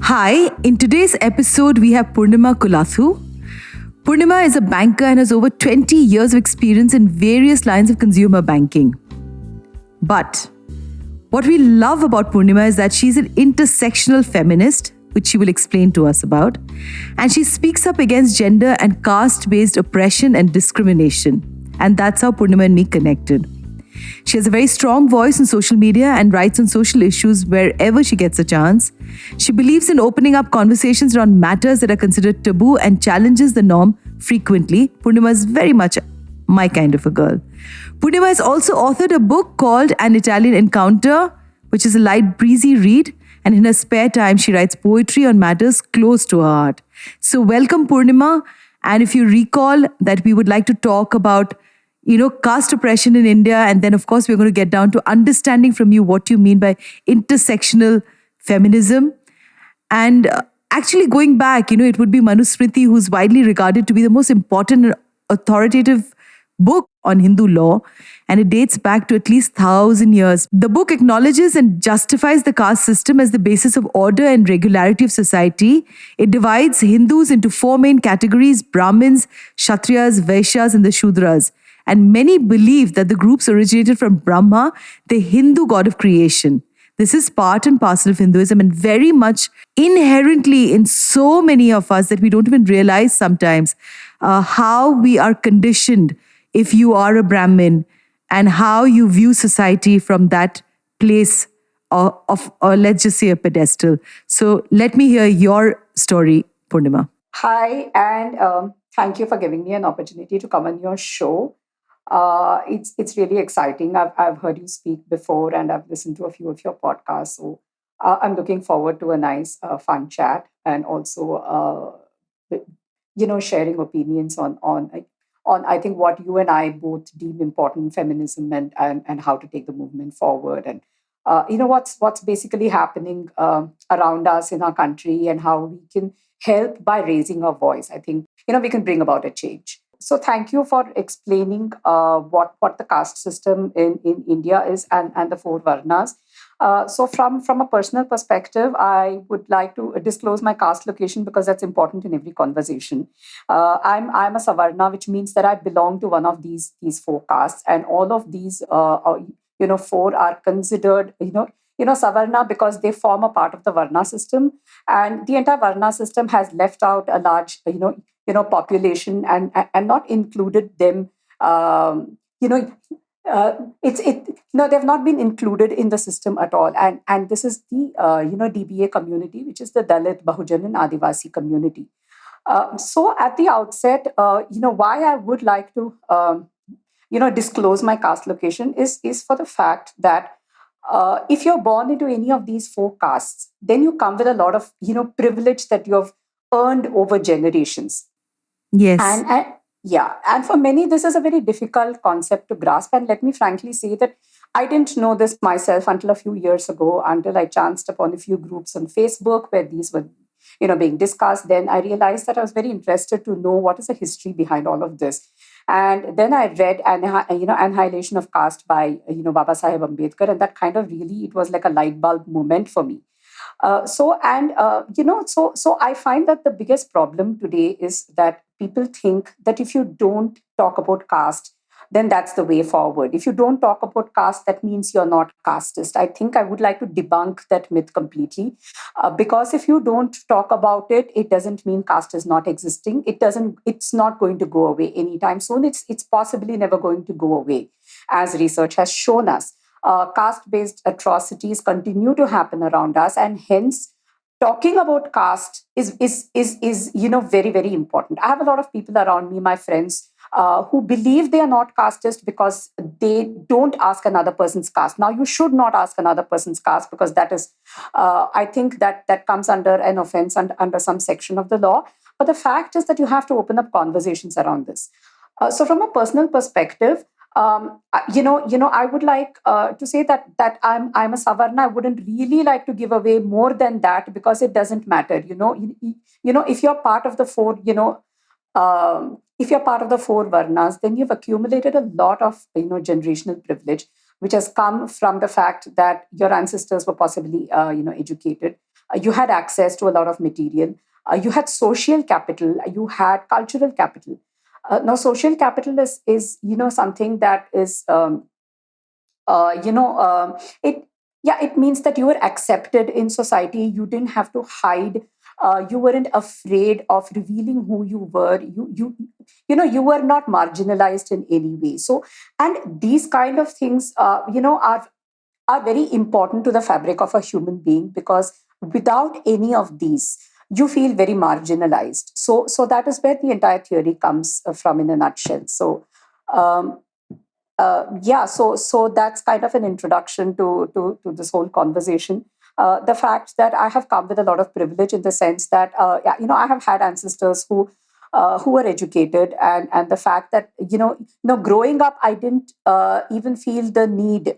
Hi, in today's episode, we have Poornima Kulathu. Poornima is a banker and has over 20 years of experience in various lines of consumer banking. But what we love about Poornima is that she's an intersectional feminist, which she will explain to us about, and she speaks up against gender and caste-based oppression and discrimination. And that's how Poornima and me connected. She has a very strong voice on social media and writes on social issues wherever she gets a chance. She believes in opening up conversations around matters that are considered taboo and challenges the norm frequently. Poornima is very much my kind of a girl. Poornima has also authored a book called An Italian Encounter, which is a light, breezy read. And in her spare time, she writes poetry on matters close to her heart. So welcome, Poornima. And if you recall that we would like to talk about caste oppression in India. And then, of course, we're going to get down to understanding from you what you mean by intersectional feminism. And actually going back, it would be Manusmriti, who's widely regarded to be the most important and authoritative book on Hindu law. And it dates back to at least 1,000 years. The book acknowledges and justifies the caste system as the basis of order and regularity of society. It divides Hindus into four main categories: Brahmins, Kshatriyas, Vaishyas, and the Shudras. And many believe that the groups originated from Brahma, the Hindu god of creation. This is part and parcel of Hinduism and very much inherently in so many of us that we don't even realize sometimes how we are conditioned if you are a Brahmin and how you view society from that place of let's just say, a pedestal. So let me hear your story, Poornima. Hi, and thank you for giving me an opportunity to come on your show. It's really exciting. I've heard you speak before, and I've listened to a few of your podcasts. So I'm looking forward to a nice, fun chat, and also, sharing opinions on I think what you and I both deem important: feminism and how to take the movement forward, and what's basically happening around us in our country, and how we can help by raising our voice. I think we can bring about a change. So thank you for explaining what the caste system in India is, and the four varnas. So from a personal perspective, I would like to disclose my caste location because that's important in every conversation. I'm a Savarna, which means that I belong to one of these four castes, and all of these four are considered Savarna because they form a part of the Varna system, and the entire Varna system has left out a large population and not included them. They've not been included in the system at all, and this is the DBA community, which is the Dalit, Bahujan, and Adivasi community. So at the outset, why I would like to disclose my caste location is for the fact that if you're born into any of these four castes, then you come with a lot of privilege that you have earned over generations. Yes. And for many, this is a very difficult concept to grasp. And let me frankly say that I didn't know this myself until a few years ago, until I chanced upon a few groups on Facebook where these were being discussed. Then I realized that I was very interested to know what is the history behind all of this. And then I read Annihilation of Caste by Baba Saheb Ambedkar, and that kind of really, it was like a light bulb moment for me. So I find that the biggest problem today is that people think that if you don't talk about caste, then that's the way forward. If you don't talk about caste, that means you're not casteist. I think I would like to debunk that myth completely, because if you don't talk about it, it doesn't mean caste is not existing. It's not going to go away anytime soon. It's possibly never going to go away, as research has shown us. Caste-based atrocities continue to happen around us, and hence talking about caste is very, very important. I have a lot of people around me, my friends, who believe they are not casteist because they don't ask another person's caste. Now, you should not ask another person's caste, because that is, I think that comes under an offense under some section of the law. But the fact is that you have to open up conversations around this. So from a personal perspective, I would like to say that I'm a Savarna. I wouldn't really like to give away more than that, because it doesn't matter. If you're part of the four, if you're part of the four Varnas, then you've accumulated a lot of generational privilege, which has come from the fact that your ancestors were possibly educated. You had access to a lot of material. You had social capital. You had cultural capital. Now, social capital is something that is it yeah, it means that you were accepted in society. You didn't have to hide. You weren't afraid of revealing who you were. You were not marginalized in any way. So, and these kind of things are very important to the fabric of a human being, because without any of these, you feel very marginalized. So that is where the entire theory comes from in a nutshell. So um, so that's kind of an introduction to this whole conversation. The fact that I have come with a lot of privilege, in the sense that I have had ancestors who were educated, and the fact that growing up, I didn't even feel the need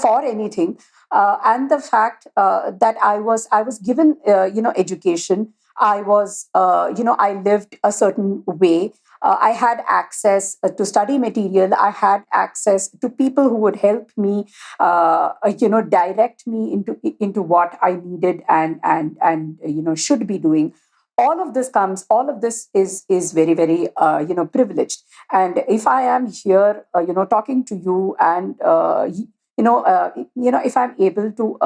for anything, and the fact that I was given education. I lived a certain way. I had access to study material. I had access to people who would help me, direct me into what I needed and should be doing. All of this is very, very privileged. And if I am here, talking to you, and if I'm able to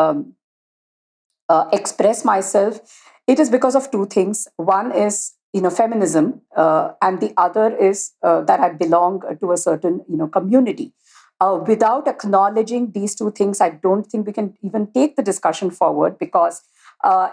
express myself, it is because of two things. One is feminism, and the other is that I belong to a certain community. Without acknowledging these two things, I don't think we can even take the discussion forward, because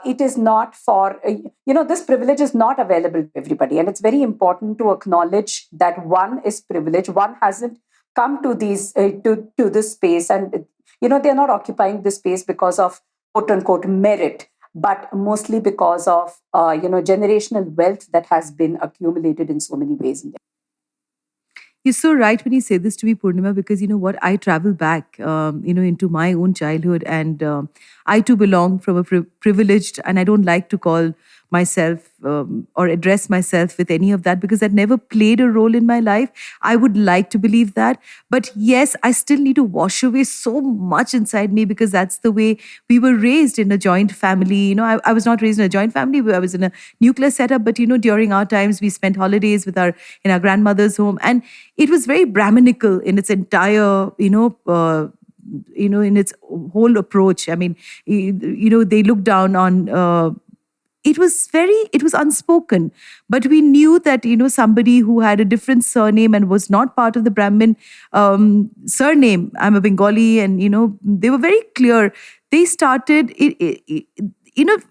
it is not for this privilege is not available to everybody, and it's very important to acknowledge that one is privileged. One hasn't come to these to this space, and they're not occupying this space because of quote unquote merit, but mostly because of generational wealth that has been accumulated in so many ways. You're so right when you say this to me, Poornima, because you know what? I travel back, into my own childhood, and I too belong from a privileged, and I don't like to call myself or address myself with any of that, because that never played a role in my life. I would like to believe that. But yes, I still need to wash away so much inside me, because that's the way we were raised, in a joint family. I was not raised in a joint family. I was in a nuclear setup. But, during our times, we spent holidays in our grandmother's home. And it was very Brahminical in its entire, in its whole approach. I mean, they looked down on it was unspoken, but we knew that somebody who had a different surname and was not part of the Brahmin surname. I'm a Bengali, and they were very clear. They started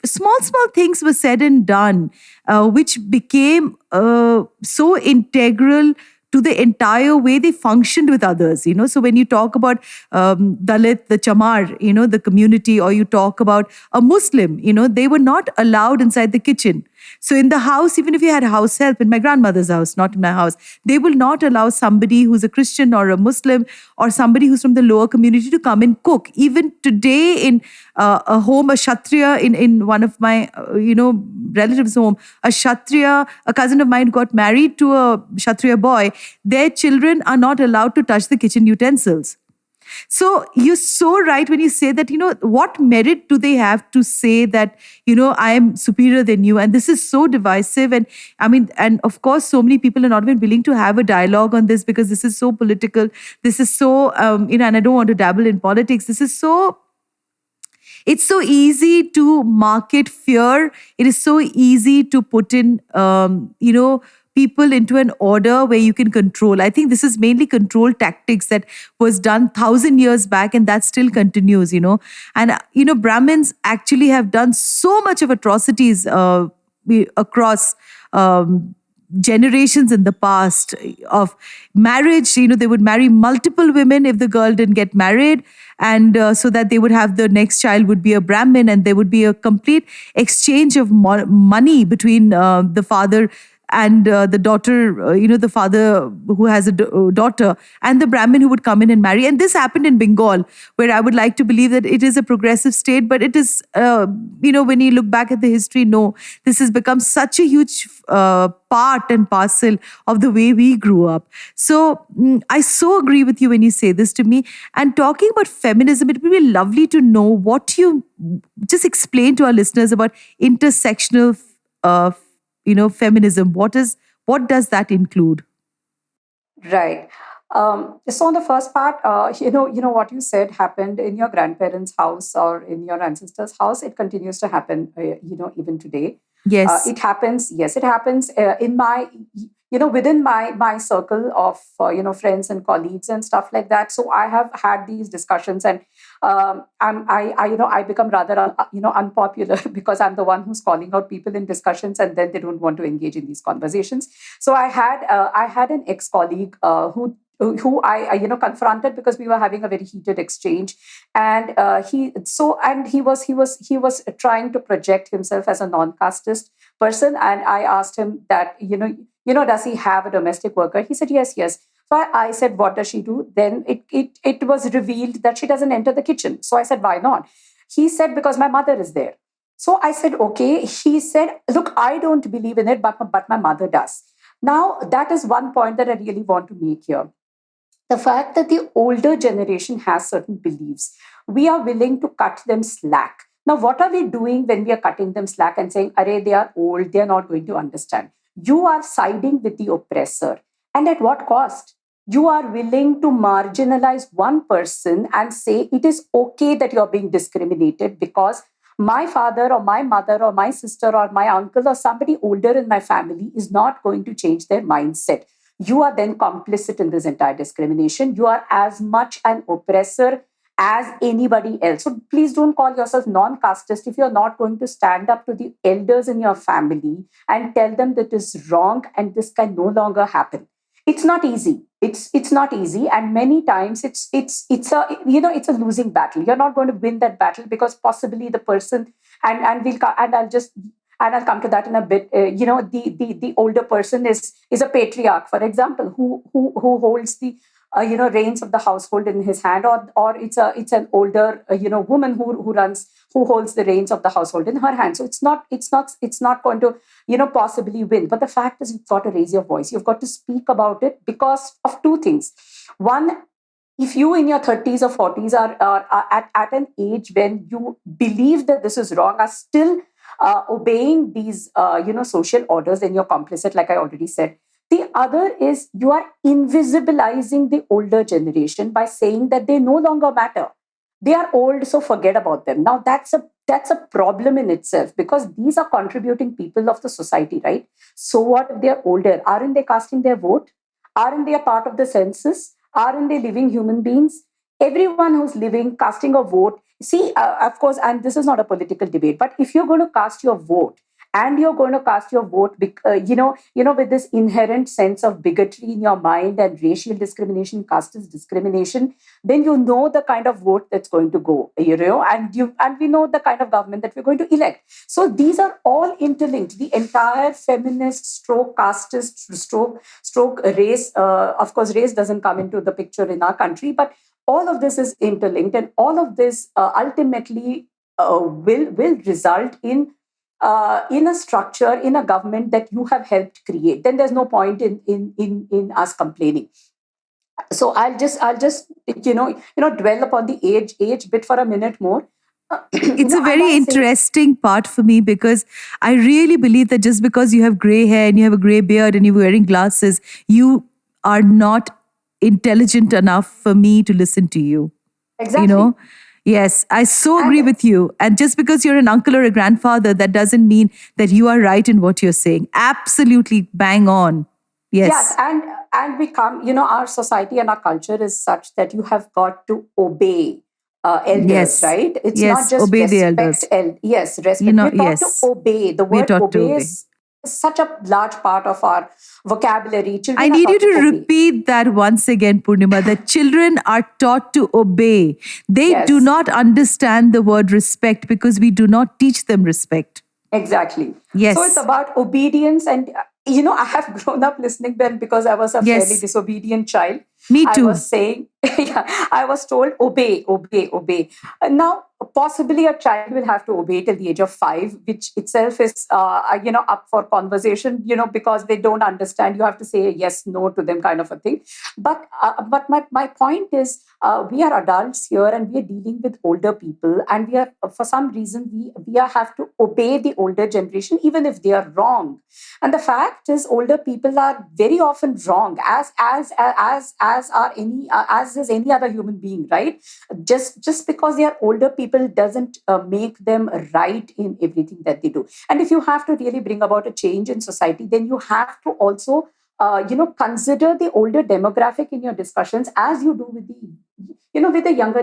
small things were said and done, which became so integral to the entire way they functioned with others. So when you talk about Dalit, the Chamar, the community, or you talk about a Muslim, they were not allowed inside the kitchen. So in the house, even if you had house help, in my grandmother's house, not in my house, they will not allow somebody who's a Christian or a Muslim or somebody who's from the lower community to come and cook. Even today in a home, a Kshatriya, in one of my, relatives' home, a Kshatriya, a cousin of mine got married to a Kshatriya boy. Their children are not allowed to touch the kitchen utensils. So you're so right when you say that, what merit do they have to say that, I am superior than you? And this is so divisive. And I mean, and of course, so many people are not even willing to have a dialogue on this, because this is so political. This is so, and I don't want to dabble in politics. It's so easy to market fear. It is so easy to put in, people into an order where you can control. I think this is mainly control tactics that was done 1,000 years back, and that still continues, And, Brahmins actually have done so much of atrocities across generations in the past of marriage. They would marry multiple women if the girl didn't get married, and so that they would have the next child would be a Brahmin, and there would be a complete exchange of money between the father and the daughter, the father who has a daughter, and the Brahmin who would come in and marry. And this happened in Bengal, where I would like to believe that it is a progressive state, but it is, when you look back at the history, no, this has become such a huge part and parcel of the way we grew up. So I so agree with you when you say this to me. And talking about feminism, it would be lovely to know what you just explain to our listeners about intersectional feminism. What does that include? Right. So on the first part, what you said happened in your grandparents' house or in your ancestors' house. It continues to happen, even today. Yes. It happens. Yes, it happens in my, within my circle of, friends and colleagues and stuff like that. So I have had these discussions, and I become rather, unpopular because I'm the one who's calling out people in discussions, and then they don't want to engage in these conversations. So I had an ex-colleague who I confronted because we were having a very heated exchange, and he was trying to project himself as a non-casteist person, and I asked him that does he have a domestic worker? He said yes. So I said, what does she do? Then it was revealed that she doesn't enter the kitchen. So I said, why not? He said, because my mother is there. So I said, okay. He said, look, I don't believe in it, but my mother does. Now, that is one point that I really want to make here. The fact that the older generation has certain beliefs, we are willing to cut them slack. Now, what are we doing when we are cutting them slack and saying, array, they are old, they are not going to understand? You are siding with the oppressor. And at what cost? You are willing to marginalize one person and say it is okay that you're being discriminated because my father or my mother or my sister or my uncle or somebody older in my family is not going to change their mindset. You are then complicit in this entire discrimination. You are as much an oppressor as anybody else. So please don't call yourself non-casteist if you're not going to stand up to the elders in your family and tell them that this is wrong and this can no longer happen. It's not easy. It's not easy, and many times it's a losing battle. You're not going to win that battle because possibly the person and I'll come to that in a bit. The older person is a patriarch, for example, who holds the reins of the household in his hand, or it's an older woman who holds the reins of the household in her hand. So it's not going to possibly win. But the fact is, you've got to raise your voice. You've got to speak about it because of two things. One, if you in your 30s or 40s are at an age when you believe that this is wrong, are still obeying these social orders, then you're complicit, like I already said. The other is you are invisibilizing the older generation by saying that they no longer matter. They are old, so forget about them. Now that's a problem in itself because these are contributing people of the society, right? So what if they're older? Aren't they casting their vote? Aren't they a part of the census? Aren't they living human beings? Everyone who's living, casting a vote. See, of course, and this is not a political debate, but if you're going to cast your vote, and you're going to cast your vote, with this inherent sense of bigotry in your mind and racial discrimination, casteist discrimination, then you know the kind of vote that's going to go, and we know the kind of government that we're going to elect. So these are all interlinked. The entire feminist, stroke casteist, stroke race. Of course, race doesn't come into the picture in our country, but all of this is interlinked, and all of this ultimately will result in a structure, in a government that you have helped create. Then there's no point in us complaining. So I'll just dwell upon the age bit for a minute more. It's a very interesting part for me because I really believe that just because you have gray hair and you have a gray beard and you're wearing glasses, you are not intelligent enough for me to listen to you. Exactly. Yes, I so agree with you. And just because you're an uncle or a grandfather, that doesn't mean that you are right in what you're saying. Absolutely bang on. Yes. And we come, our society and our culture is such that you have got to obey elders, Yes. right? It's Yes, not just obey the respect. elders. Yes, respect. We're taught Yes. to obey. The We're word taught to obey obey. is such a large part of our vocabulary. Children I are need you taught to obey. repeat that once again, Poornima. The children are taught to obey. They Yes. do not understand the word respect because we do not teach them respect. Exactly. Yes. So it's about obedience, and I have grown up listening Ben because I was a fairly Yes, disobedient child. me I was too. saying, yeah, I was told, obey, obey, obey. Now, possibly a child will have to obey till the age of 5, which itself is, up for conversation, because they don't understand. You have to say yes, no to them, kind of a thing. But my point is, we are adults here and we are dealing with older people, and we are, for some reason, have to obey the older generation, even if they are wrong. And the fact is, older people are very often wrong, as is any other human being, right? Just because they are older people doesn't make them right in everything that they do. And if you have to really bring about a change in society, then you have to also consider the older demographic in your discussions, as you do with the younger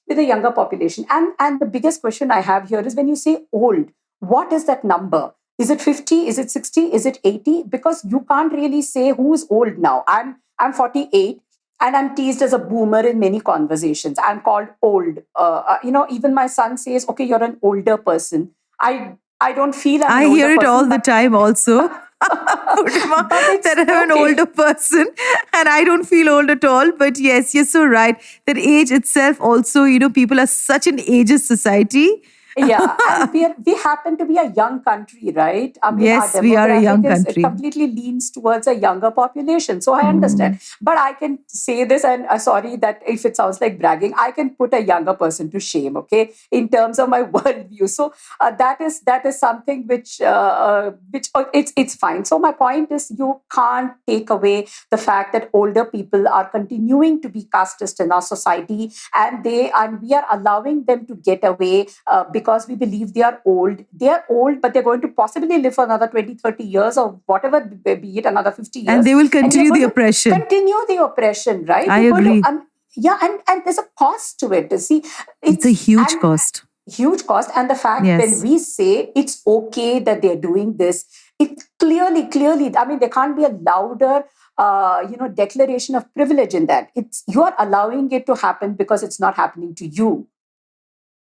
with the younger population. And the biggest question I have here is, when you say old, what is that number? Is it 50? Is it 60? Is it 80? Because you can't really say who's old now. I'm 48 and I'm teased as a boomer in many conversations. I'm called old. Even my son says, okay, you're an older person. I don't feel I'm an I older hear it all person, the but time also. Poornima, but that it's I'm an okay. older person and I don't feel old at all. But yes, you're so right. That age itself also, people are such an ageist society. Yeah, and we happen to be a young country, right? I mean, our Yes, we are a demographic young is, it country. completely leans towards a younger population. So I understand, Hmm. but I can say this, and sorry that if it sounds like bragging, I can put a younger person to shame. Okay, in terms of my worldview. So that is something which it's fine. So my point is, you can't take away the fact that older people are continuing to be casteist in our society, and we are allowing them to get away because we believe they are old. They are old, but they're going to possibly live for another 20, 30 years, or whatever, be it another 50 And years. they will And you're continue the going to oppression. continue the oppression, right? I You're going to, agree. yeah, and there's a cost to it. See, It's a it's, huge and cost. huge cost. And the fact, when Yes. we say it's okay that they're doing this, it clearly, I mean, there can't be a louder declaration of privilege in that. It's, you're allowing it to happen because it's not happening to you.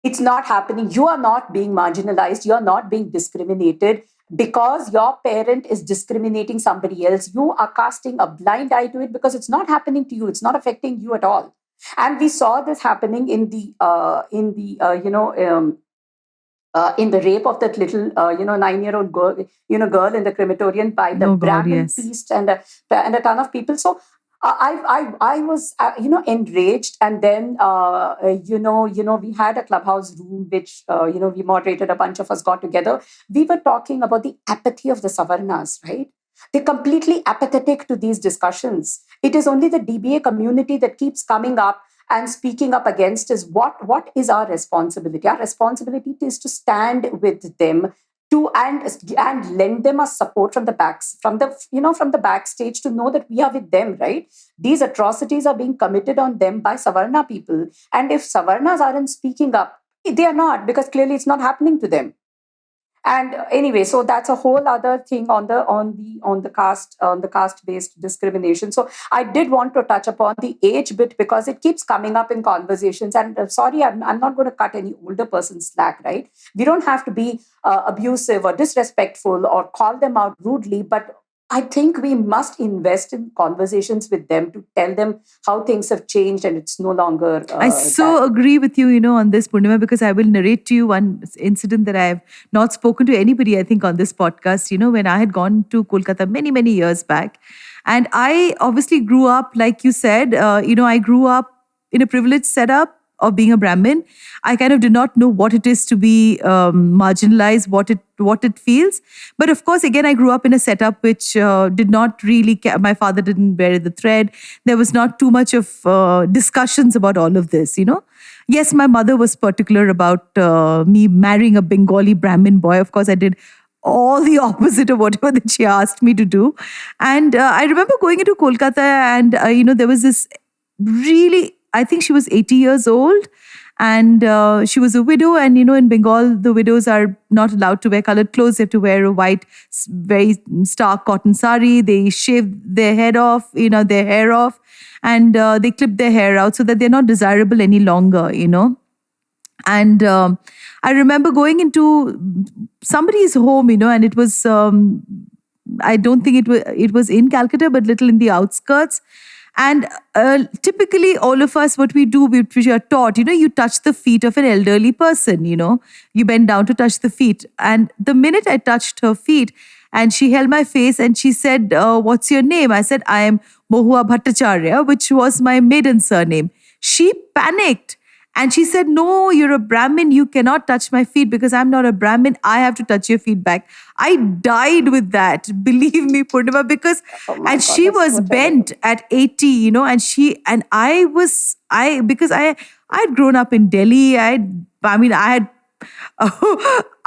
It's not happening. You are not being marginalized. You're not being discriminated because your parent is discriminating somebody else. You are casting a blind eye to it because it's not happening to you. It's not affecting you at all. And we saw this happening in the rape of that little 9-year-old girl, girl in the crematorium by the Oh God, Brahmin yes. priest and a ton of people. So I was enraged, and then we had a clubhouse room which we moderated. A bunch of us got together. We were talking about the apathy of the Savarnas, right? They're completely apathetic to these discussions. It is only the DBA community that keeps coming up and speaking up against. Is what is our responsibility? Our responsibility is to stand with them, to and lend them a support from the backs from the backstage, to know that we are with them, right? These atrocities are being committed on them by Savarna people, and if Savarnas aren't speaking up, they are not, because clearly it's not happening to them. And anyway, so that's a whole other thing on the caste based discrimination. So I did want to touch upon the age bit because it keeps coming up in conversations. And sorry, I'm not going to cut any older person slack, right? We don't have to be abusive or disrespectful or call them out rudely, but I think we must invest in conversations with them to tell them how things have changed, and it's no longer I that. so agree with you, on this, Purnima, because I will narrate to you one incident that I have not spoken to anybody, I think, on this podcast. When I had gone to Kolkata many, many years back, and I obviously grew up, like you said, I grew up in a privileged setup of being a Brahmin. I kind of did not know what it is to be marginalized, what it feels. But of course, again, I grew up in a setup which did not really care. My father didn't wear the thread. There was not too much of discussions about all of this. Yes, my mother was particular about me marrying a Bengali Brahmin boy. Of course, I did all the opposite of whatever that she asked me to do. And I remember going into Kolkata, and there was this really, I think she was 80 years old, and she was a widow. And in Bengal, the widows are not allowed to wear colored clothes. They have to wear a white, very stark cotton sari. They shave their head off, their hair off, and they clip their hair out so that they're not desirable any longer. And I remember going into somebody's home, and it was, I don't think it was in Calcutta, but little in the outskirts. And typically, all of us, what we do, we are taught, you touch the feet of an elderly person, you bend down to touch the feet. And the minute I touched her feet, and she held my face and she said, "What's your name?" I said, "I am Mohua Bhattacharya," which was my maiden surname. She panicked. And she said, "No, you're a Brahmin. You cannot touch my feet because I'm not a Brahmin. I have to touch your feet back." I died with that. Believe me, Poornima, because, Oh my and God, she that's was so terrible. bent at 80, and because I had grown up in Delhi. I had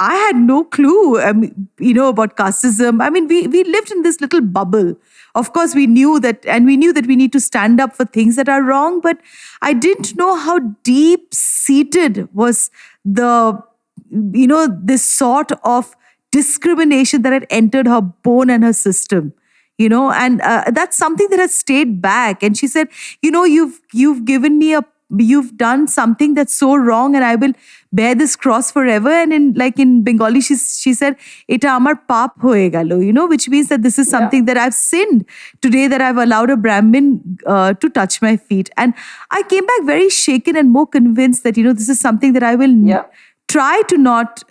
I had no clue, about casteism. I mean, we lived in this little bubble. Of course, we knew that, and we knew that we need to stand up for things that are wrong. But I didn't know how deep seated was this sort of discrimination that had entered her bone and her system. And that's something that has stayed back. And she said, you've given me you've done something that's so wrong, and I will bear this cross forever. And in Bengali, she said, "Eta amar pap hoye galo," which means that this is Yeah. something that I've sinned today, that I've allowed a Brahmin to touch my feet. And I came back very shaken and more convinced that, this is something that I will Yeah. try to not,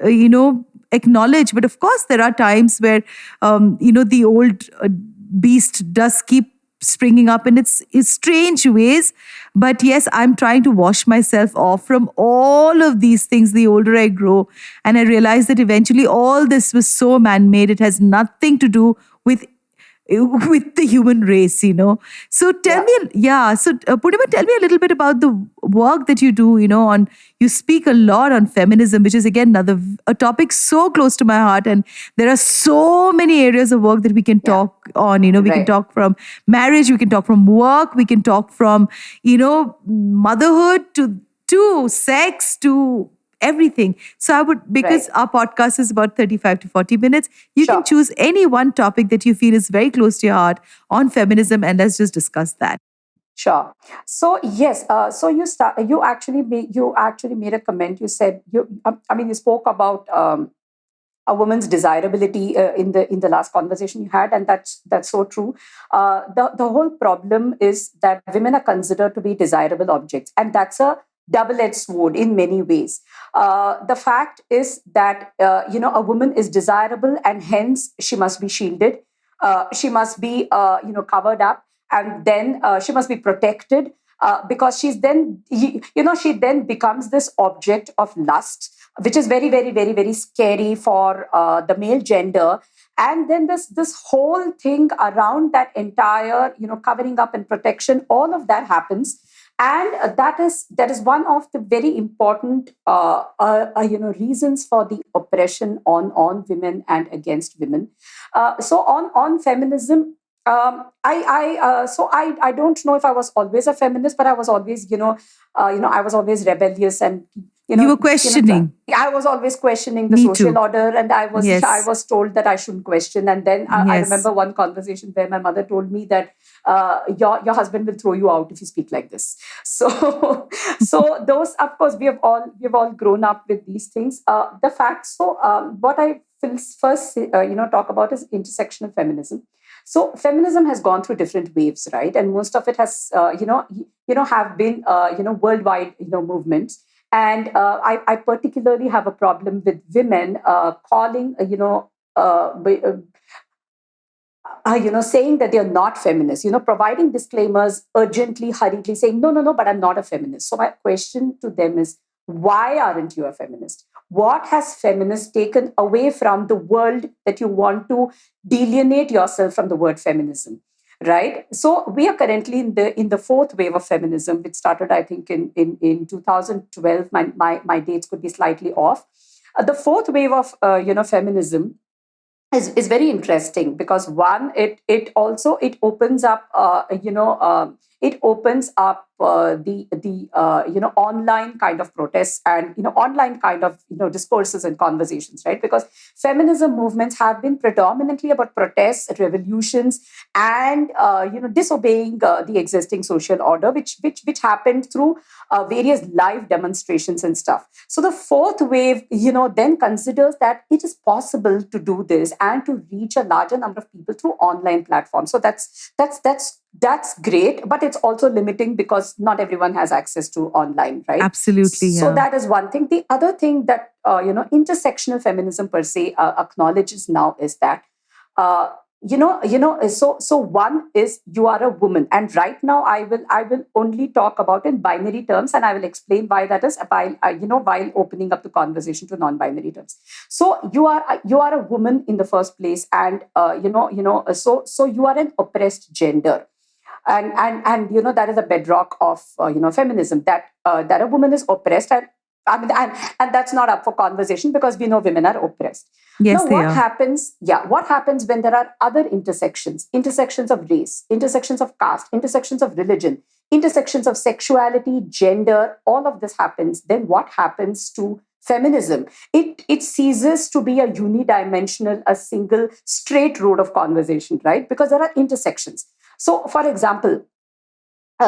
acknowledge. But of course, there are times where, the old beast does keep springing up in its strange ways. But yes, I'm trying to wash myself off from all of these things the older I grow. And I realize that eventually all this was so man-made. It has nothing to do with the human race. So tell Yeah. me, yeah. So Poornima, tell me a little bit about the work that you do. You speak a lot on feminism, which is again a topic so close to my heart. And there are so many areas of work that we can Yeah. talk on. We can Right. talk from marriage, we can talk from work, we can talk from motherhood to sex to everything. So I would, because Right. our podcast is about 35 to 40 minutes, you can Sure. choose any one topic that you feel is very close to your heart on feminism, and let's just discuss that. Sure. So yes. So you start. You actually made a comment. You said you. I mean, you spoke about a woman's desirability in the last conversation you had, and that's so true. The whole problem is that women are considered to be desirable objects, and that's a double-edged sword in many ways. The fact is that a woman is desirable, and hence she must be shielded. She must be covered up, and then she must be protected. Because she then becomes this object of lust, which is very, very, very, very scary for the male gender. And then this whole thing around that entire covering up and protection, all of that happens. And that is one of the very important reasons for the oppression on women and against women. So on feminism, I don't know if I was always a feminist, but I was always I was always rebellious, and You were questioning. I was always questioning the Me social too. order, and I Yes. was told that I shouldn't question. And then I Yes. remember one conversation where my mother told me that your husband will throw you out if you speak like this. So so those, of course, we have all grown up with these things. The facts. So what I will first talk about is intersectional feminism. So feminism has gone through different waves, right? And most of it has have been worldwide movements. And I particularly have a problem with women calling saying that they're not feminists, providing disclaimers urgently, hurriedly, saying, no, no, no, but I'm not a feminist. So my question to them is, why aren't you a feminist? What has feminists taken away from the world that you want to delineate yourself from the word feminism? Right. So we are currently in the fourth wave of feminism, which started, I think, in 2012. My dates could be slightly off. The fourth wave of feminism is very interesting because one, it opens up the online kind of protests and online kind of discourses and conversations, right? Because feminism movements have been predominantly about protests, revolutions, and disobeying the existing social order, which happened through various live demonstrations and stuff. So the fourth wave, then considers that it is possible to do this and to reach a larger number of people through online platforms. So that's great, but it's also limiting because not everyone has access to online, right? Absolutely, So yeah. that is one thing. The other thing that intersectional feminism per se acknowledges now is that so one is you are a woman, and right now I will only talk about in binary terms, and I will explain why that is while opening up the conversation to non-binary terms. So you are a woman in the first place, and so you are an oppressed gender, and that is a bedrock of feminism, that a woman is oppressed, and I mean, and that's not up for conversation because we know women are oppressed. Yes, Now, they what are. happens? Yeah, what happens when there are other intersections of race, intersections of caste, intersections of religion, intersections of sexuality, gender? All of this happens. Then what happens to feminism? It ceases to be a unidimensional, a single straight road of conversation, right? Because there are intersections. So, for example,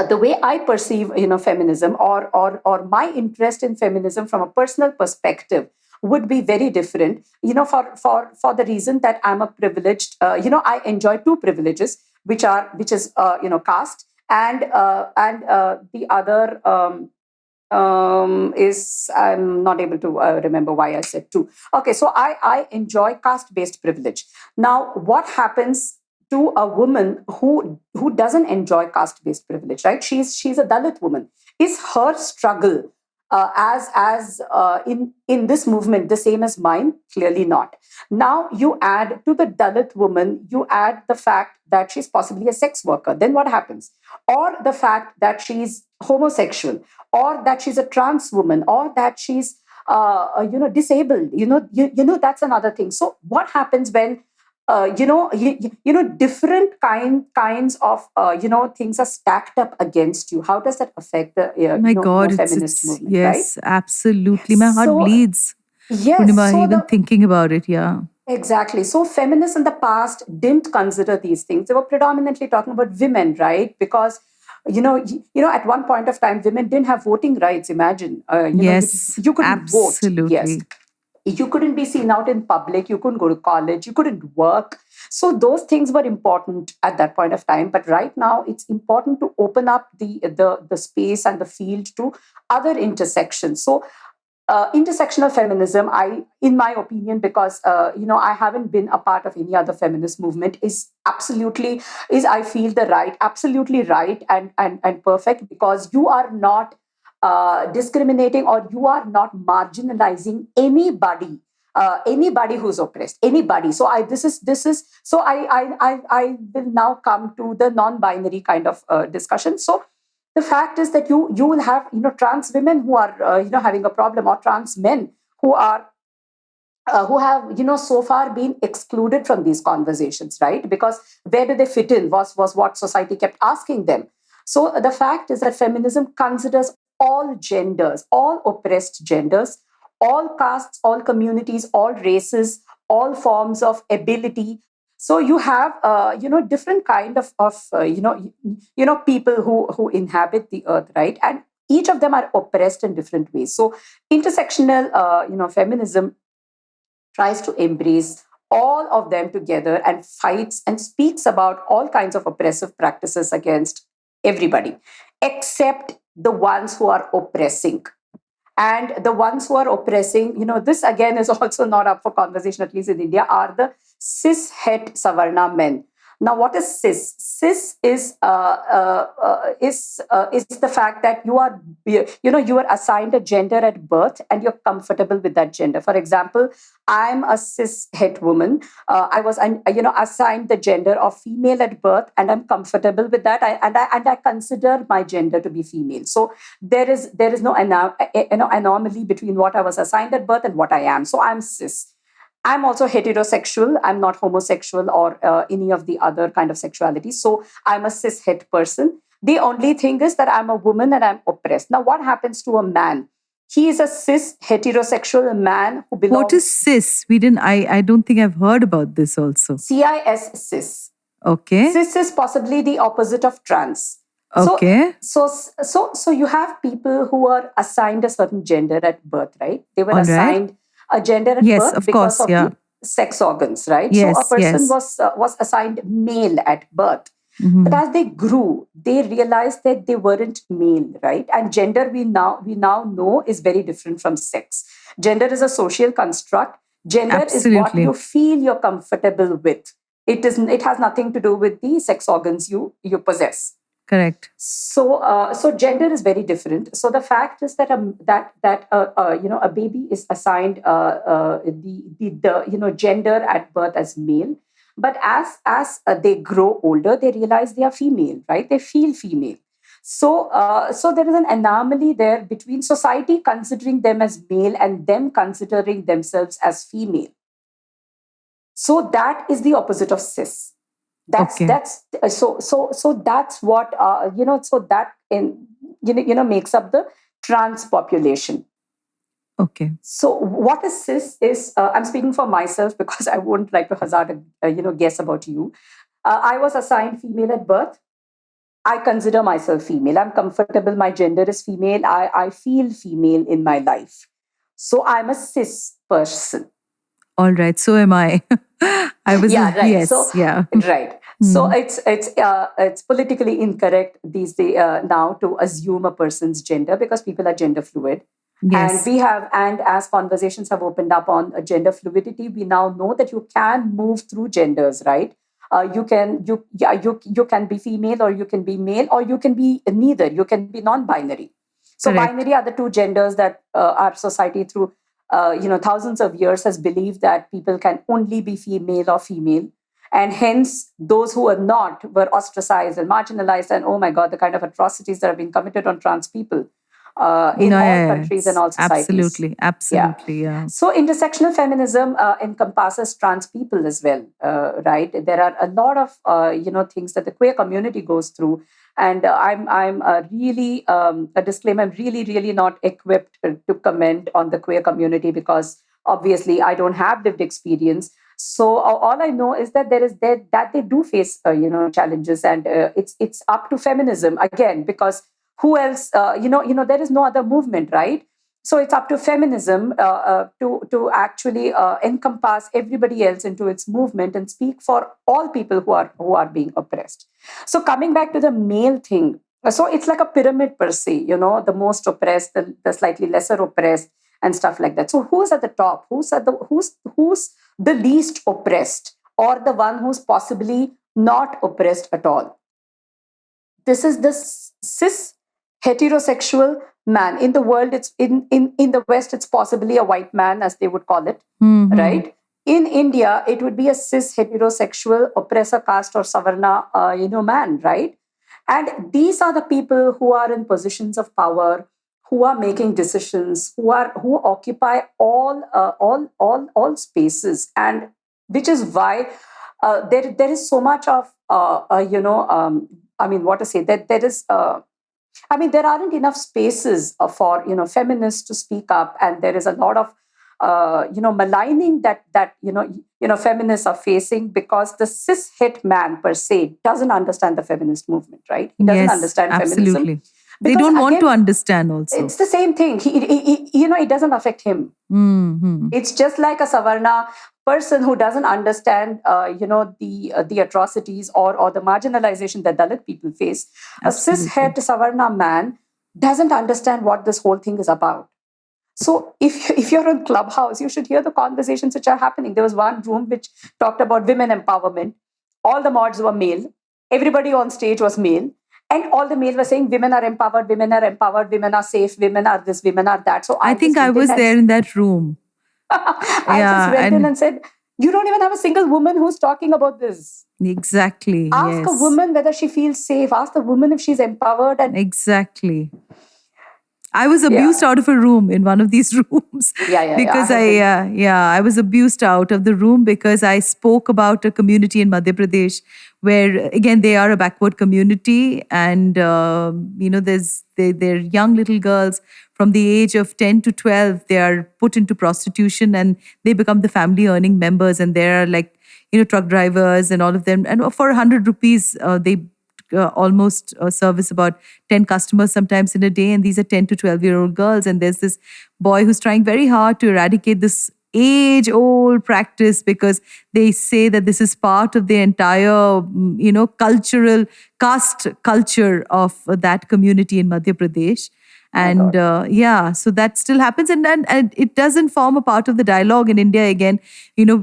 the way I perceive, feminism, or my interest in feminism from a personal perspective would be very different. For the reason that I'm a privileged. I enjoy two privileges, which is caste, and the other. Is I'm not able to remember why I said two. Okay, so I enjoy caste based privilege. Now, what happens to a woman who doesn't enjoy caste based privilege? Right, she's a Dalit woman. Is her struggle as in this movement the same as mine? Clearly not. Now you add to the Dalit woman, you add the fact that she's possibly a sex worker. Then what happens? Or the fact that she's homosexual, or that she's a trans woman, or that she's disabled. That's another thing. So what happens when different kinds of things are stacked up against you? How does that affect the My God, feminist it's movement, right? yes, absolutely. My heart So bleeds, yes, Purnima, so even the thinking about it. Yeah. exactly. So feminists in the past didn't consider these things. They were predominantly talking about women, right? Because at one point of time, women didn't have voting rights. Imagine, Yes, you couldn't vote. Yes, absolutely. you couldn't be seen out in public. You couldn't go to college. You couldn't work. So those things were important at that point of time. But right now, it's important to open up the space and the field to other intersections. So intersectional feminism, in my opinion, because I haven't been a part of any other feminist movement, is I feel the right, absolutely right, and perfect, because you are not discriminating, or you are not marginalizing anybody who's oppressed, anybody. So this is so I will now come to the non-binary kind of discussion. So the fact is that you will have trans women who are having a problem, or trans men who are who have so far been excluded from these conversations, right? Because where do they fit in was what society kept asking them. So the fact is that feminism considers all genders, all oppressed genders, all castes, all communities, all races, all forms of ability. So you have different kind of people who inhabit the earth, right? And each of them are oppressed in different ways. So intersectional feminism tries to embrace all of them together and fights and speaks about all kinds of oppressive practices against everybody except the ones who are oppressing. And the ones who are oppressing, this again is also not up for conversation, at least in India, are the cis het Savarna men. Now, what is cis? Cis is the fact that you are assigned a gender at birth and you're comfortable with that gender. For example, I'm a cis het woman. I was assigned the gender of female at birth, and I'm comfortable with that. And I consider my gender to be female. So there is no anomaly between what I was assigned at birth and what I am. So I'm cis. I'm also heterosexual. I'm not homosexual or any of the other kind of sexuality. So I'm a cis het person. The only thing is that I'm a woman and I'm oppressed. Now, what happens to a man? He is a cis heterosexual man who belongs. What is cis? I don't think I've heard about this also. CIS, cis. Okay. Cis is possibly the opposite of trans. Okay. So you have people who are assigned a certain gender at birth, right? They were All right. assigned a gender at Yes, birth of because course, of yeah. the sex organs, right? Yes, so a person yes. was assigned male at birth. Mhm. But as they grew, they realized that they weren't male, right? And gender we now know is very different from sex. Gender is a social construct. Gender is what Absolutely. you feel you're comfortable with. It has nothing to do with the sex organs you possess. Correct. So gender is very different. So the fact is that a baby is assigned the gender at birth as male, but as they grow older, they realize they are female, right? They feel female. So there is an anomaly there between society considering them as male and them considering themselves as female. So that is the opposite of cis. That's Okay. so that's what so that in makes up the trans population. Okay. So what is cis is, I'm speaking for myself because I wouldn't like to hazard a guess about you. I was assigned female at birth. I consider myself female. I'm comfortable. My gender is female. I feel female in my life. So I'm a cis person. All right. So am I. I was. Yeah, right. Yes. So Yeah. right. So it's politically incorrect these days now to assume a person's gender because people are gender fluid. Yes. And as conversations have opened up on gender fluidity, we now know that you can move through genders, right? You can be female or you can be male or you can be neither. You can be non-binary. So Correct. binary are the two genders that our society through thousands of years has believed that people can only be female or female. And hence, those who are not were ostracized and marginalized. And oh my God, the kind of atrocities that have been committed on trans people in No, all yeah, countries and all societies. Absolutely. Yeah. So intersectional feminism encompasses trans people as well, right? There are a lot of things that the queer community goes through, and I'm really a disclaimer. I'm really not equipped to comment on the queer community because obviously I don't have lived experience. So all I know is that that they do face challenges, and it's up to feminism again because who else there is no other movement, right? So it's up to feminism to actually encompass everybody else into its movement and speak for all people who are being oppressed. So coming back to the male thing, so it's like a pyramid per se, the most oppressed, the slightly lesser oppressed, and stuff like that. So who's at the top? Who's the least oppressed, or the one who's possibly not oppressed at all? This is the cis heterosexual man. In the world, it's in the West, it's possibly a white man, as they would call it, right? In India, it would be a cis heterosexual oppressor caste or savarna man, right? And these are the people who are in positions of power, who are making decisions, who occupy all spaces, and which is why there is so much of I mean, what to say, that there is there aren't enough spaces for feminists to speak up, and there is a lot of maligning that feminists are facing because the cis het man per se doesn't understand the feminist movement, right? He doesn't understand absolutely. feminism. They don't want to understand also. It's the same thing. It doesn't affect him. It's just like a Savarna person who doesn't understand, the atrocities or the marginalization that Dalit people face. Absolutely. A cis-het Savarna man doesn't understand what this whole thing is about. So if you're on Clubhouse, you should hear the conversations which are happening. There was one room which talked about women empowerment. All the mods were male. Everybody on stage was male. And all the males were saying women are empowered, women are safe, women are this, women are that. So I think I was there in that room. I just went in and said, you don't even have a single woman who's talking about this. Exactly. Ask a woman whether she feels safe. Ask the woman if she's empowered. And exactly. I was abused out of a room in one of these rooms Yeah. because I was abused out of the room because I spoke about a community in Madhya Pradesh where again they are a backward community, and they're young little girls from the age of 10 to 12. They are put into prostitution and they become the family earning members, and there are like truck drivers and all of them, and for 100 rupees they almost service about 10 customers sometimes in a day, and these are 10 to 12-year-old girls. And there's this boy who's trying very hard to eradicate this age old practice because they say that this is part of the entire cultural caste culture of that community in Madhya Pradesh. And so that still happens, and it doesn't form a part of the dialogue in India. Again,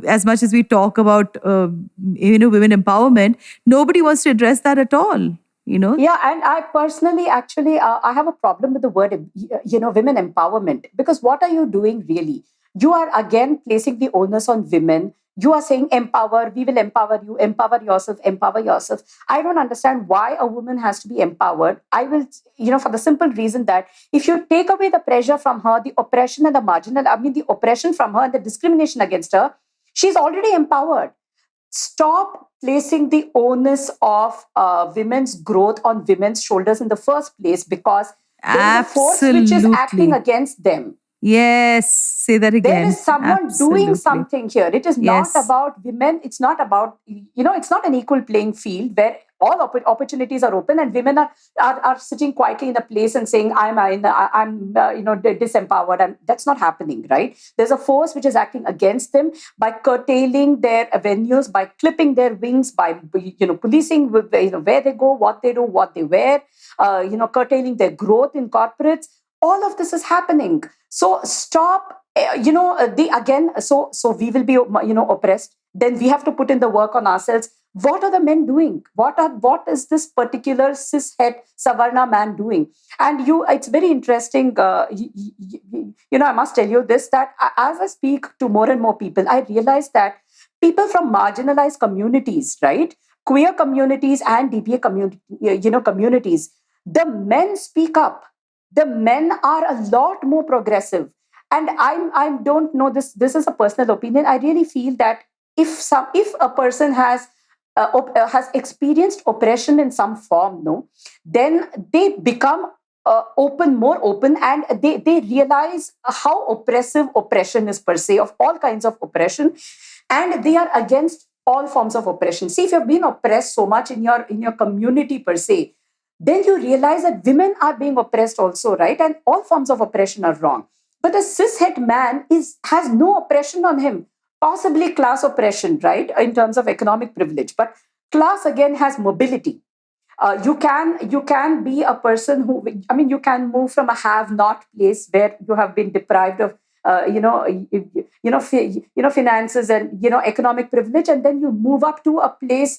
as much as we talk about women empowerment, nobody wants to address that at all. Yeah, and I personally, actually, I have a problem with the word, women empowerment, because what are you doing really? You are again placing the onus on women. You are saying empower, we will empower you, empower yourself, empower yourself. I don't understand why a woman has to be empowered. I will, for the simple reason that if you take away the pressure from her, the oppression and the oppression from her and the discrimination against her, she's already empowered. Stop placing the onus of women's growth on women's shoulders in the first place, because there is a force which is acting against them. Yes, say that again. There is someone doing something here. It is not about women. It's not about, it's not an equal playing field where all opportunities are open and women are sitting quietly in a place and saying, I'm disempowered. And that's not happening, right? There's a force which is acting against them by curtailing their avenues, by clipping their wings, by, policing where they go, what they do, what they wear, curtailing their growth in corporates. All of this is happening. So stop, so we will be, oppressed. Then we have to put in the work on ourselves. What are the men doing? What is this particular cishet Savarna man doing? And it's very interesting. I must tell you this, that as I speak to more and more people, I realize that people from marginalized communities, right? Queer communities and DBA communities, the men speak up. The men are a lot more progressive. And I don't know, this is a personal opinion. I really feel that if a person has experienced oppression in some form, then they become more open, and they realize how oppressive oppression is per se, of all kinds of oppression, and they are against all forms of oppression. See, if you've been oppressed so much in your community per se, then you realize that women are being oppressed also, right? And all forms of oppression are wrong. But a cishet man has no oppression on him, possibly class oppression, right, in terms of economic privilege. But class again has mobility. You can be a person who, you can move from a have-not place where you have been deprived of finances and economic privilege, and then you move up to a place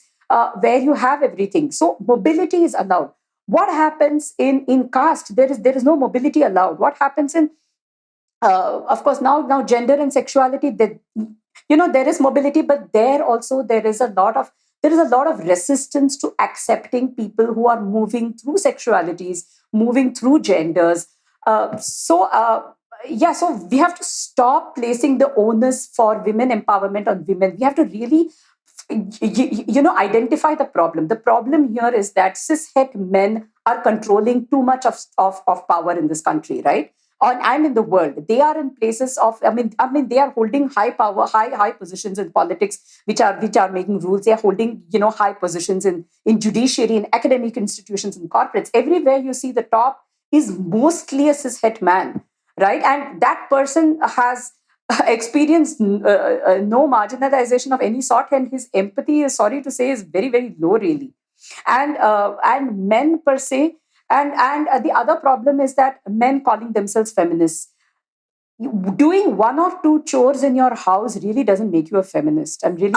where you have everything. So mobility is allowed. What happens in caste? There is no mobility allowed. What happens in of course now gender and sexuality, there is mobility, but there also there is a lot of resistance to accepting people who are moving through sexualities, moving through genders. So we have to stop placing the onus for women empowerment on women. We have to really identify the problem. The problem here is that cishet men are controlling too much of power in this country, right? And in the world, they are in places of, they are holding high power, high positions in politics, which are making rules. They are holding, high positions in judiciary, in academic institutions, in corporates. Everywhere you see the top is mostly a cishet man, right? And that person has experienced no marginalization of any sort, and his empathy, is sorry to say, is very, very low, really. And men per se. And the other problem is that men calling themselves feminists, doing one or two chores in your house really doesn't make you a feminist. I'm really...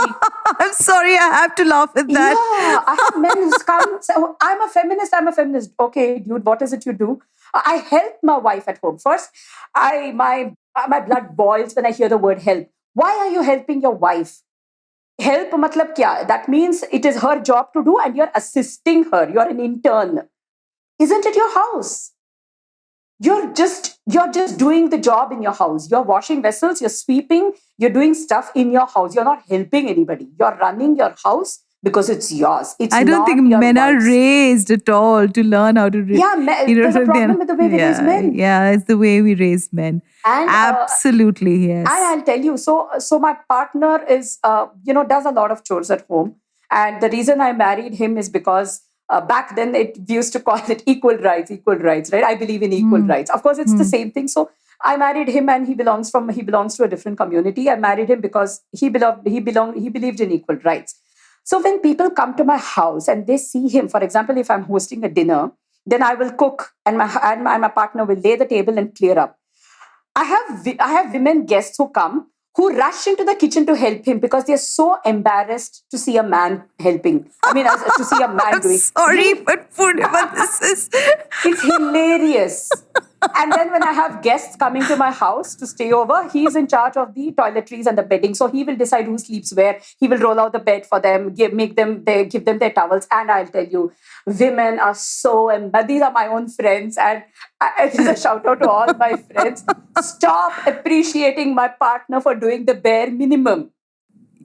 I'm sorry, I have to laugh at that. Yeah, I have men who come and say, oh, I'm a feminist. Okay, dude, what is it you do? I help my wife at home. First, my blood boils when I hear the word help. Why are you helping your wife? Help matlab kya? That means it is her job to do and you're assisting her. You're an intern. Isn't it your house? you're just doing the job in your house. You're washing vessels, you're sweeping, you're doing stuff in your house. You're not helping anybody. You're running your house because it's yours. It's I don't think not your men are wife's. raised at all to learn how to, Yeah, there's a problem with the way we raise yeah, men. yeah, it's the way we raise men. And Absolutely, and yes. I'll tell you, so my partner is does a lot of chores at home. And the reason I married him is because back then we used to call it equal rights, right? I believe in equal Hmm. rights. Of course, it's the Hmm. same thing. So I married him, and he belongs to a different community. I married him because he believed in equal rights. So when people come to my house and they see him, for example, if I'm hosting a dinner, then I will cook, and my partner will lay the table and clear up. I have women guests who come, who rush into the kitchen to help him because they're so embarrassed to see a man helping. I mean, to see a man I'm doing. sorry, Really, but Poornima, this is. it's hilarious. And then when I have guests coming to my house to stay over, he's in charge of the toiletries and the bedding. So he will decide who sleeps where. He will roll out the bed for them, give them their towels. And I'll tell you, women are so embarrassed. These are my own friends, and it is a shout out to all my friends. Stop appreciating my partner for doing the bare minimum.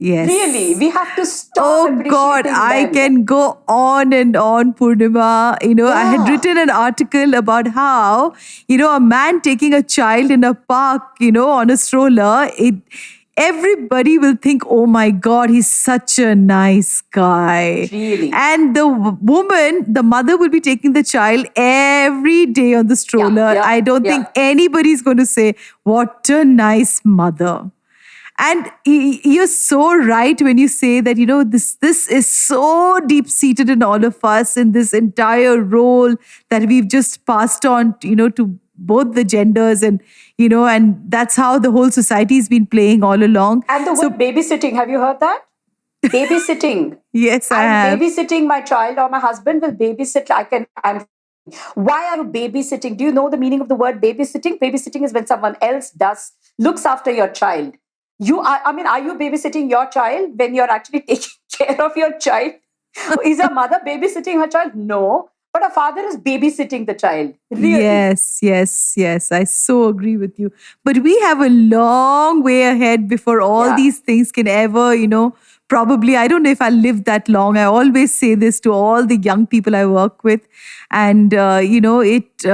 Yes. Really, we have to stop Oh God, appreciating I men. can go on and on, Poornima. I had Yeah. written an article about how, a man taking a child in a park, on a stroller, everybody will think, oh my God, he's such a nice guy. Really. And the woman, the mother will be taking the child every day on the stroller. yeah, I don't yeah. think anybody's going to say, what a nice mother. And you're so right when you say that, this is so deep seated in all of us, in this entire role that we've just passed on, to both the genders, and that's how the whole society's been playing all along. And the word babysitting, have you heard that? Babysitting. Yes, I I'm have. babysitting my child, or my husband will babysit. Why are you babysitting? Do you know the meaning of the word babysitting? Babysitting is when someone else looks after your child. Are you babysitting your child when you're actually taking care of your child? Is a mother babysitting her child? No. But a father is babysitting the child. Really. Yes, yes, yes. I so agree with you. But we have a long way ahead before all Yeah. these things can ever, probably, I don't know if I'll live that long. I always say this to all the young people I work with. And, it's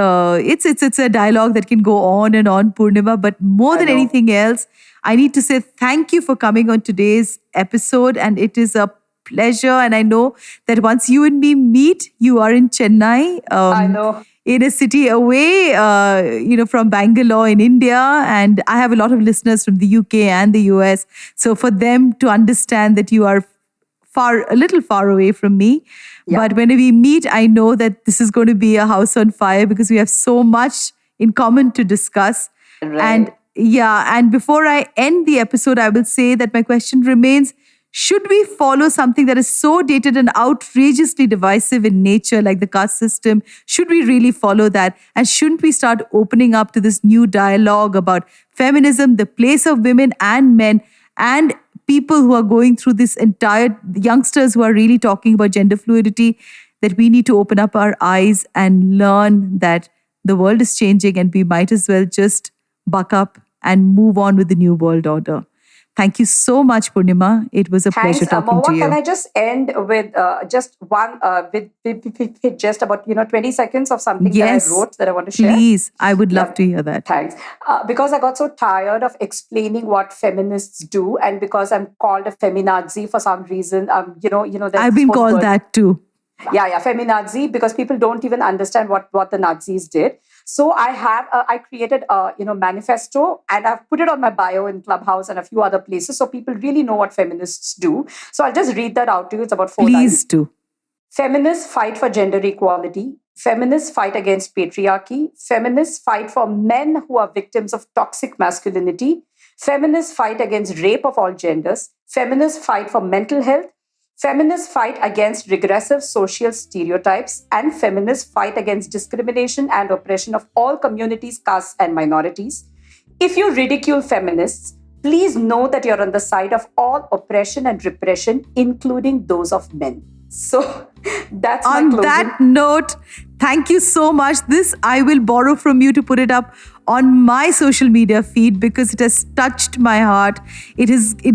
a dialogue that can go on and on, Poornima. But more I than know. anything else, I need to say thank you for coming on today's episode. And it is a pleasure. And I know that once you and me meet, you are in Chennai. I know. In a city away, from Bangalore in India. And I have a lot of listeners from the UK and the US. So for them to understand that you are a little far away from me. Yeah. But when we meet, I know that this is going to be a house on fire because we have so much in common to discuss. Right. And and before I end the episode, I will say that my question remains, should we follow something that is so dated and outrageously divisive in nature, like the caste system? Should we really follow that? And shouldn't we start opening up to this new dialogue about feminism, the place of women and men, and people who are going through this entire, youngsters who are really talking about gender fluidity, that we need to open up our eyes and learn that the world is changing and we might as well just buck up and move on with the new world order. Thank you so much, Poornima. It was a Thanks, pleasure talking to Mohua. you. Can I just end with just one, with just about 20 seconds of something Yes, that I wrote that I want to share? Please, I would love Yeah. to hear that. Thanks. Because I got so tired of explaining what feminists do, and because I'm called a feminazi for some reason. There's I've this been whole called word. that too. Yeah, feminazi, because people don't even understand what the Nazis did. So I created a manifesto, and I've put it on my bio in Clubhouse and a few other places, so people really know what feminists do. So I'll just read that out to you. It's about 4 lines. Please do. Feminists fight for gender equality. Feminists fight against patriarchy. Feminists fight for men who are victims of toxic masculinity. Feminists fight against rape of all genders. Feminists fight for mental health. Feminists fight against regressive social stereotypes, and feminists fight against discrimination and oppression of all communities, castes, and minorities. If you ridicule feminists, please know that you're on the side of all oppression and repression, including those of men. So that's my On closing. that note, thank you so much. This I will borrow from you to put it up on my social media feed because it has touched my heart. It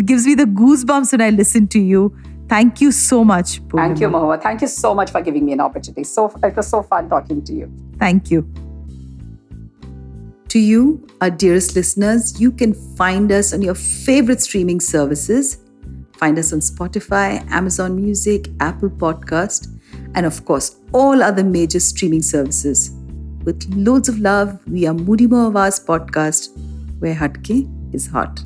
gives me the goosebumps when I listen to you. Thank you so much, Poornima. Thank you, Mohua. Thank you so much for giving me an opportunity. It was so fun talking to you. Thank you. To you, our dearest listeners, you can find us on your favorite streaming services. Find us on Spotify, Amazon Music, Apple Podcast, and of course, all other major streaming services. With loads of love, we are Moody Mohav's podcast, where Hatke is hot.